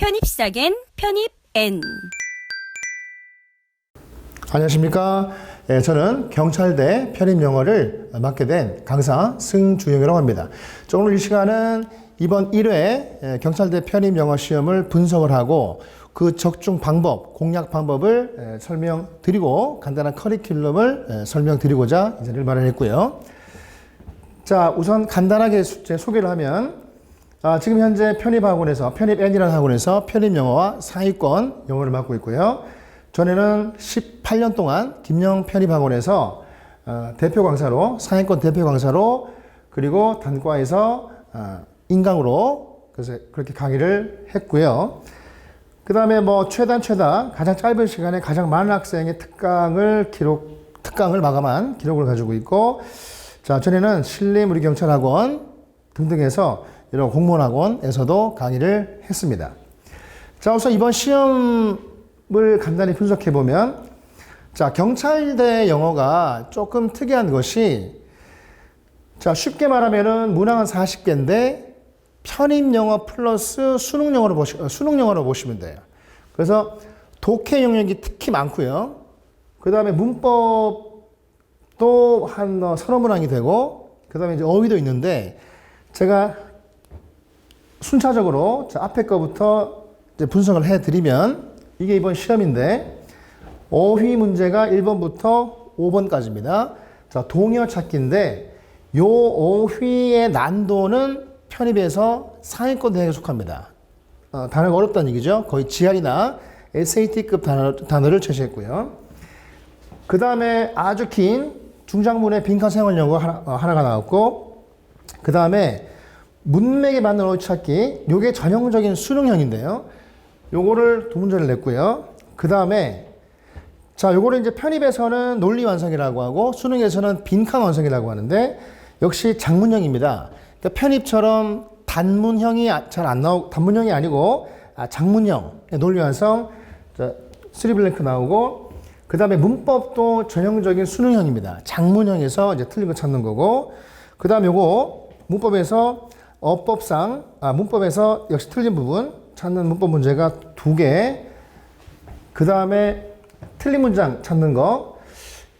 편입사겐 편입N. 안녕하십니까. 저는 경찰대 편입영어를 맡게 된 강사 승주영이라고 합니다. 오늘 이 시간은 이번 1회 경찰대 편입영어 시험을 분석을 하고 그 적중 방법, 공략 방법을 설명드리고 간단한 커리큘럼을 설명드리고자 이 자리를 마련했고요. 자, 우선 간단하게 소개를 하면 지금 현재 편입학원에서 편입N이라는 학원에서 편입영어와 상위권 영어를 맡고 있고요. 전에는 18년 동안 김영 편입학원에서 대표 강사로 상위권 대표 강사로 그리고 단과에서 인강으로 그래서 그렇게 강의를 했고요. 그 다음에 최다 가장 짧은 시간에 가장 많은 학생의 특강을 마감한 기록을 가지고 있고, 자, 전에는 신림 우리 경찰학원 등등에서 이런 공무원학원에서도 강의를 했습니다. 자, 우선 이번 시험을 간단히 분석해 보면, 자, 경찰대 영어가 조금 특이한 것이, 자, 쉽게 말하면은 문항은 40개인데 편입 영어 플러스 수능 영어로 보시면 돼요. 그래서 독해 영역이 특히 많고요. 그 다음에 문법도 한 서너 문항이 되고, 그 다음에 이제 어휘도 있는데, 제가 순차적으로 앞에 거부터 이제 분석을 해드리면, 이게 이번 시험인데, 어휘 문제가 1번부터 5번까지입니다. 자, 동요 찾기인데, 요 어휘의 난도는 편입에서 상위권 대학에 속합니다. 단어가 어렵다는 얘기죠. 거의 GR이나 SAT급 단어를 제시했고요. 그 다음에 아주 긴 중장문의 빈칸 생활 영어 하나가 나왔고, 그 다음에 문맥에 맞는 어휘 찾기, 요게 전형적인 수능형인데요. 요거를 두 문제를 냈고요. 그 다음에 자, 요거를 이제 편입에서는 논리 완성이라고 하고 수능에서는 빈칸 완성이라고 하는데 역시 장문형입니다. 그러니까 편입처럼 단문형이 잘 안 단문형이 아니고 장문형, 논리 완성, 3블랭크 나오고, 그 다음에 문법도 전형적인 수능형입니다. 장문형에서 이제 틀린 거 찾는 거고, 그 다음에 요거 문법에서 문법에서 역시 틀린 부분 찾는 문법 문제가 2개, 그 다음에 틀린 문장 찾는 거,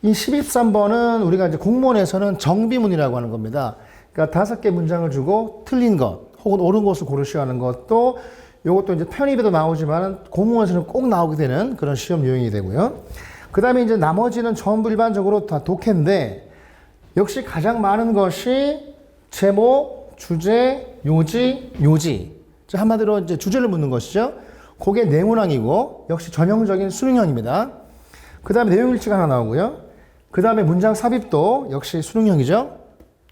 이 13번은 우리가 이제 공무원에서는 정비문이라고 하는 겁니다. 그러니까 5개 문장을 주고 틀린 것 혹은 옳은 것을 고르시오 하는 것도, 이것도 이제 편입에도 나오지만 공무원에서는 꼭 나오게 되는 그런 시험 유형이 되고요. 그 다음에 이제 나머지는 전부 일반적으로 다 독해인데, 역시 가장 많은 것이 제목, 주제, 요지. 한마디로 이제 주제를 묻는 것이죠. 그게 네 문항이고, 역시 전형적인 수능형입니다. 그 다음에 내용일치가 하나 나오고요. 그 다음에 문장 삽입도 역시 수능형이죠.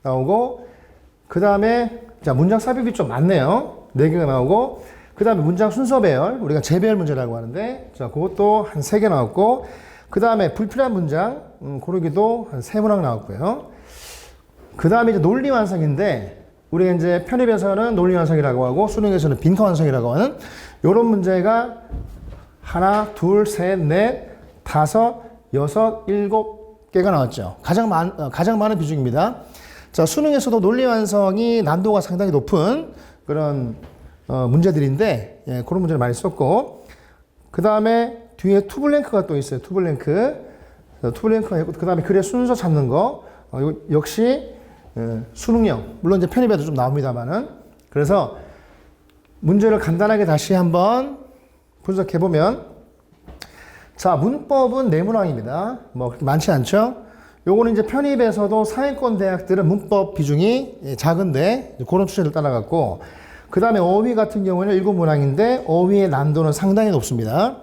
나오고, 그 다음에, 자, 문장 삽입이 좀 많네요. 4개가 나오고, 그 다음에 문장 순서 배열, 우리가 재배열 문제라고 하는데, 자, 그것도 한 3개 나왔고, 그 다음에 불필요한 문장, 고르기도 한 3문항 나왔고요. 그 다음에 이제 논리 완성인데, 우리가 이제 편입에서는 논리 완성이라고 하고, 수능에서는 빈칸 완성이라고 하는 요런 문제가 하나, 둘, 셋, 넷, 다섯, 여섯, 7개가 나왔죠. 가장 많은 비중입니다. 자, 수능에서도 논리 완성이 난도가 상당히 높은 그런 문제들인데, 예, 그런 문제를 많이 썼고, 그 다음에 뒤에 투블랭크가 또 있어요. 투블랭크가 있고, 그 다음에 글의 순서 찾는 거, 역시 수능형, 물론 이제 편입에도 좀 나옵니다만은. 그래서 문제를 간단하게 다시 한번 분석해 보면, 자, 문법은 4문항입니다. 그렇게 많지 않죠? 요거는 이제 편입에서도 상위권 대학들은 문법 비중이 작은데 그런 추세를 따라갔고, 그 다음에 어휘 같은 경우는 7문항인데 어휘의 난도는 상당히 높습니다.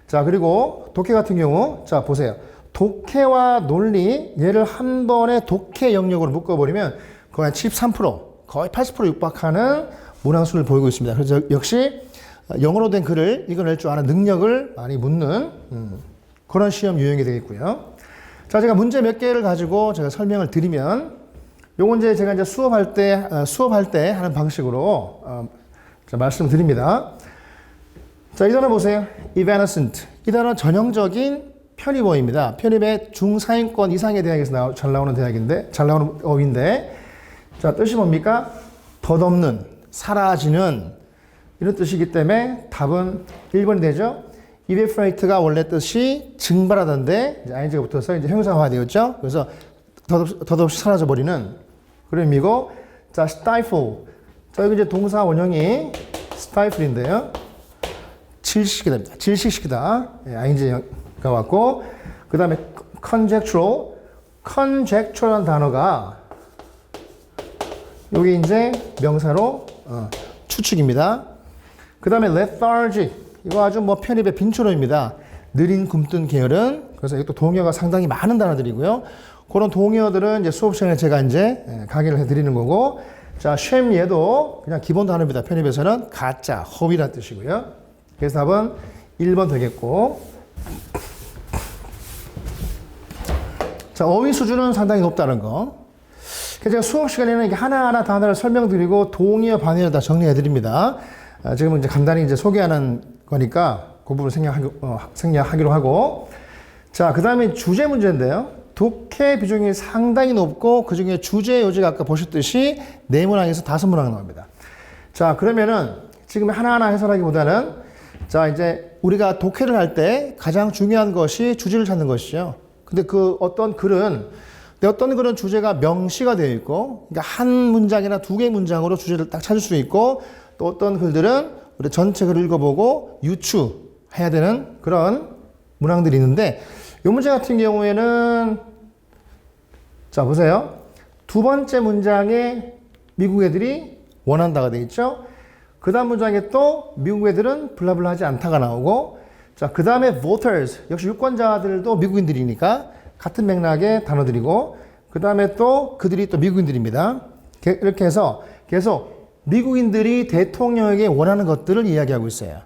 자, 그리고 독해 같은 경우, 자, 보세요. 독해와 논리, 얘를 한 번에 독해 영역으로 묶어버리면 거의 한 73%, 거의 80% 육박하는 문항수를 보이고 있습니다. 그래서 역시 영어로 된 글을 읽어낼 줄 아는 능력을 많이 묻는 그런 시험 유형이 되겠고요. 자, 제가 문제 몇 개를 가지고 제가 설명을 드리면, 요건 이제 제가 이제 수업할 때 하는 방식으로 말씀드립니다. 자, 이 단어 보세요. evanescent. 이 단어 전형적인 편입어입니다. 편입의 중상위권 이상의 대학에서 잘 나오는 어휘인데, 자, 뜻이 뭡니까? 덧없는, 사라지는, 이런 뜻이기 때문에 답은 1번이 되죠. evaporate가 원래 뜻이 증발하던데 이제 ing가 붙어서 이제 형용사화 되었죠. 그래서 더없이 사라져 버리는 그런 의미고, 자 stifle, 자 여기 이제 동사 원형이 stifle인데요. 질식시키다 됩니다. 질식시키다. ing가 왔고, 그 다음에 conjectural이라는 단어가 여기 이제 명사로 추측입니다. 그 다음에 lethargic, 이거 아주 뭐 편입의 빈초로입니다. 느린 굼뜬 게으른. 그래서 이것도 동의어가 상당히 많은 단어들이고요. 그런 동의어들은 이제 수업 시간에 제가 이제 강의를 해드리는 거고, 자 shame 얘도 그냥 기본 단어입니다. 편입에서는 가짜, 허위란 뜻이고요. 그래서 답은 1번 되겠고, 자 어휘 수준은 상당히 높다는 거. 그래서 제가 수업 시간에는 이렇게 하나하나 단어를 설명드리고 동의어, 반의어 다 정리해드립니다. 지금은 이제 간단히 이제 소개하는 거니까 그 부분 생략하기로 하고, 자 그 다음에 주제 문제인데요. 독해 비중이 상당히 높고 그 중에 주제 요지가 아까 보셨듯이 4문항에서 5문항 나옵니다. 자 그러면은 지금 하나하나 해설하기보다는 자 이제 우리가 독해를 할 때 가장 중요한 것이 주제를 찾는 것이죠. 근데 그 어떤 글은 주제가 명시가 되어 있고, 그러니까 한 문장이나 2개의 문장으로 주제를 딱 찾을 수 있고, 또 어떤 글들은 우리 전체 글을 읽어보고 유추해야 되는 그런 문항들이 있는데, 이 문제 같은 경우에는 자 보세요. 2번째 문장에 미국 애들이 원한다가 되어 있죠. 그 다음 문장에 또 미국 애들은 블라블라 하지 않다가 나오고, 자 그 다음에 voters, 역시 유권자들도 미국인들이니까 같은 맥락의 단어들이고, 그 다음에 또 그들이 또 미국인들입니다. 이렇게 해서 계속 미국인들이 대통령에게 원하는 것들을 이야기하고 있어요.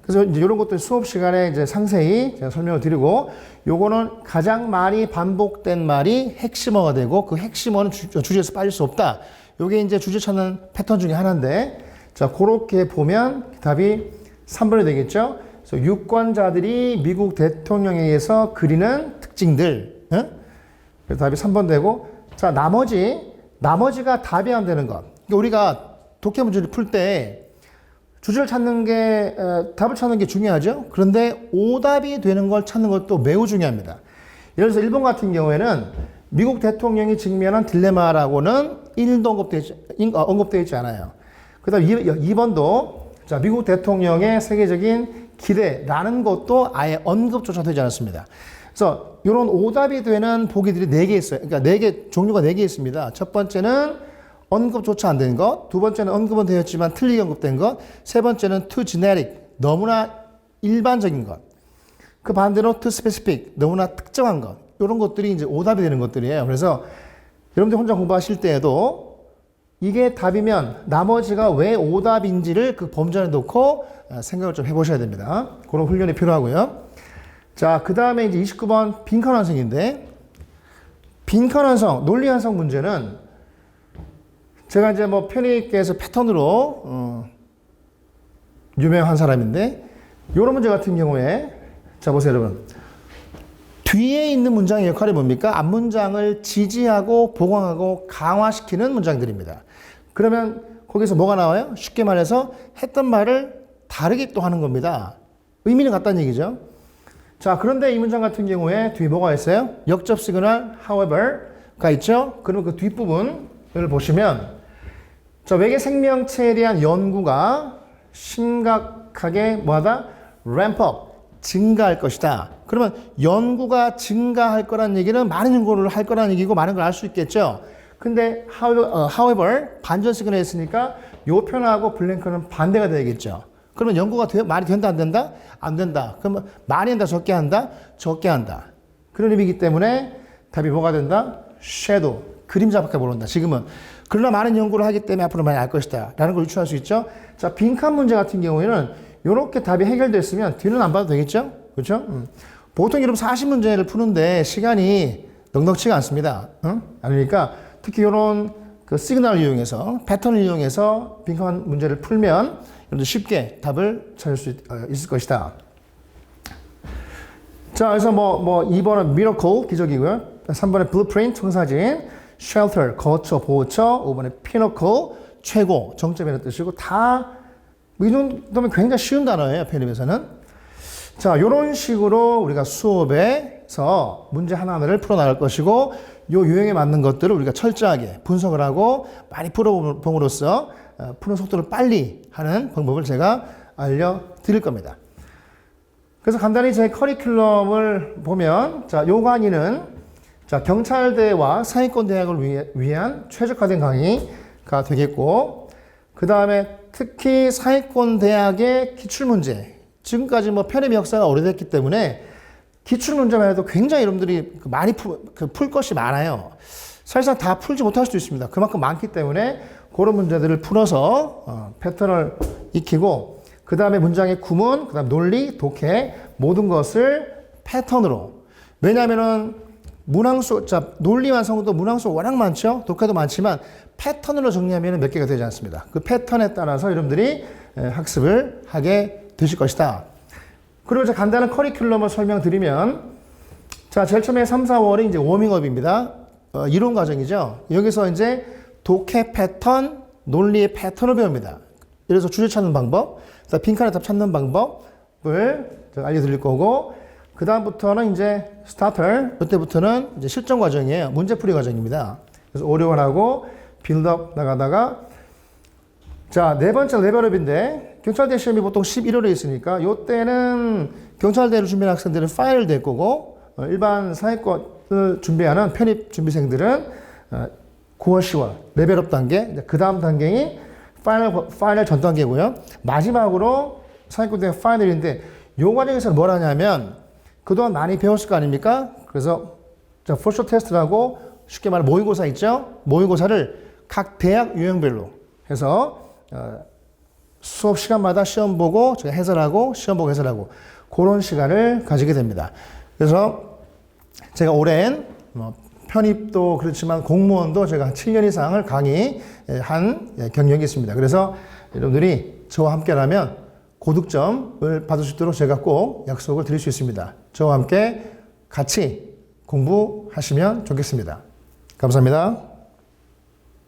그래서 이제 이런 것들 수업 시간에 이제 상세히 제가 설명을 드리고, 요거는 가장 많이 반복된 말이 핵심어가 되고, 그 핵심어는 주제에서 빠질 수 없다. 요게 이제 주제 찾는 패턴 중에 하나인데, 자 그렇게 보면 답이 3번이 되겠죠. 그래서 유권자들이 미국 대통령에 의해서 그리는 특징들. 그래서 답이 3번 되고, 자 나머지가 답이 안 되는 것. 그러니까 우리가 독해 문제를 풀 때 주제를 찾는 게, 답을 찾는 게 중요하죠. 그런데 오답이 되는 걸 찾는 것도 매우 중요합니다. 예를 들어서 1번 같은 경우에는 미국 대통령이 직면한 딜레마라고는 1도 언급되어 있지 않아요. 그 다음 2번도 자, 미국 대통령의 세계적인 기대라는 것도 아예 언급조차 되지 않았습니다. 그래서 이런 오답이 되는 보기들이 4개 있어요. 그러니까 종류가 4개 있습니다. 첫 번째는 언급조차 안 된 것, 두 번째는 언급은 되었지만 틀리게 언급된 것, 세 번째는 too generic, 너무나 일반적인 것, 그 반대로 too specific, 너무나 특정한 것, 이런 것들이 이제 오답이 되는 것들이에요. 그래서 여러분들 혼자 공부하실 때에도 이게 답이면 나머지가 왜 오답인지를 그 범전에 놓고 생각을 좀 해보셔야 됩니다. 그런 훈련이 필요하고요. 자, 그 다음에 이제 29번 빈칸 완성인데, 빈칸 완성, 논리 완성 문제는 제가 이제 뭐 편입계에서 패턴으로 유명한 사람인데, 이런 문제 같은 경우에 자 보세요 여러분. 뒤에 있는 문장의 역할이 뭡니까? 앞 문장을 지지하고 보강하고 강화시키는 문장들입니다. 그러면 거기서 뭐가 나와요? 쉽게 말해서 했던 말을 다르게 또 하는 겁니다. 의미는 같다는 얘기죠. 자, 그런데 이 문장 같은 경우에 뒤에 뭐가 있어요? 역접 시그널 however가 있죠. 그러면 그 뒷부분을 보시면, 자, 외계 생명체에 대한 연구가 심각하게 뭐하다? ramp up, 증가할 것이다. 그러면 연구가 증가할 거란 얘기는 많은 연구를 할 거란 얘기고 많은 걸 알 수 있겠죠. 근데 however 반전 시그널이 있으니까 요 표현하고 블랭크는 반대가 되겠죠. 그러면 연구가 많이 된다 안 된다? 안 된다. 그러면 많이 한다 적게 한다? 적게 한다. 그런 의미이기 때문에 답이 뭐가 된다? shadow, 그림자밖에 모른다. 지금은. 그러나 많은 연구를 하기 때문에 앞으로 많이 알 것이다 라는 걸 유추할 수 있죠. 자, 빈칸 문제 같은 경우에는 이렇게 답이 해결됐으면 뒤는 안 봐도 되겠죠. 그렇죠? 보통 여러분 40문제를 푸는데 시간이 넉넉치가 않습니다. 그러니까 특히 이런 그 시그널을 이용해서, 패턴을 이용해서 빈칸 문제를 풀면 여러분들 쉽게 답을 찾을 수 있을 것이다. 자, 그래서 2번은 miracle, 기적이고요. 3번은 blueprint, 청사진, shelter, 거처, 보호처, 5번에 pinnacle, 최고, 정점이라는 뜻이고, 다 이 정도면 굉장히 쉬운 단어예요, 편입에서는. 자, 이런 식으로 우리가 수업에서 문제 하나하나를 풀어나갈 것이고, 요 유형에 맞는 것들을 우리가 철저하게 분석을 하고 많이 풀어봄으로써 푸는 속도를 빨리 하는 방법을 제가 알려드릴 겁니다. 그래서 간단히 제 커리큘럼을 보면, 자, 요 강의는 자, 경찰대와 사회권대학을 위한 최적화된 강의가 되겠고, 그 다음에 특히 사회권대학의 기출문제, 지금까지 뭐 편입 역사가 오래됐기 때문에 기출문제만 해도 굉장히 여러분들이 많이 풀 것이 많아요. 사실상 다 풀지 못할 수도 있습니다. 그만큼 많기 때문에 그런 문제들을 풀어서 패턴을 익히고, 그 다음에 문장의 구문, 그 다음 논리, 독해 모든 것을 패턴으로. 왜냐하면은 문항수, 자, 논리 완성도 문항수 워낙 많죠. 독해도 많지만 패턴으로 정리하면 몇 개가 되지 않습니다. 그 패턴에 따라서 여러분들이 학습을 하게 되실 것이다. 그리고 이제 간단한 커리큘럼을 설명드리면, 자, 제일 처음에 3, 4월이 이제 워밍업입니다. 이론 과정이죠. 여기서 이제 독해 패턴, 논리의 패턴을 배웁니다. 그래서 주제 찾는 방법, 빈칸에 답 찾는 방법을 알려드릴 거고, 그 다음부터는 이제 스타터, 이때부터는 이제 실전 과정이에요. 문제풀이 과정입니다. 그래서 어려운 하고 빌드업 나가다가, 자, 네 번째 레벨업인데, 경찰대 시험이 보통 11월에 있으니까, 요때는 경찰대를 준비하는 학생들은 파이널 될 거고, 일반 사회권을 준비하는 편입 준비생들은 9월, 10월 레벨업 단계, 그 다음 단계이 파이널 전 단계고요. 마지막으로 사회권대 파이널인데, 요 과정에서는 뭘 하냐면, 그동안 많이 배웠을 거 아닙니까? 그래서, 자, 포쇼 테스트라고 쉽게 말해 모의고사 있죠? 모의고사를 각 대학 유형별로 해서, 수업 시간마다 시험 보고 제가 해설하고 시험 보고 해설하고 그런 시간을 가지게 됩니다. 그래서 제가 오랜 편입도 그렇지만 공무원도 제가 한 7년 이상을 강의한 경력이 있습니다. 그래서 여러분들이 저와 함께라면 고득점을 받을 수 있도록 제가 꼭 약속을 드릴 수 있습니다. 저와 함께 같이 공부하시면 좋겠습니다. 감사합니다.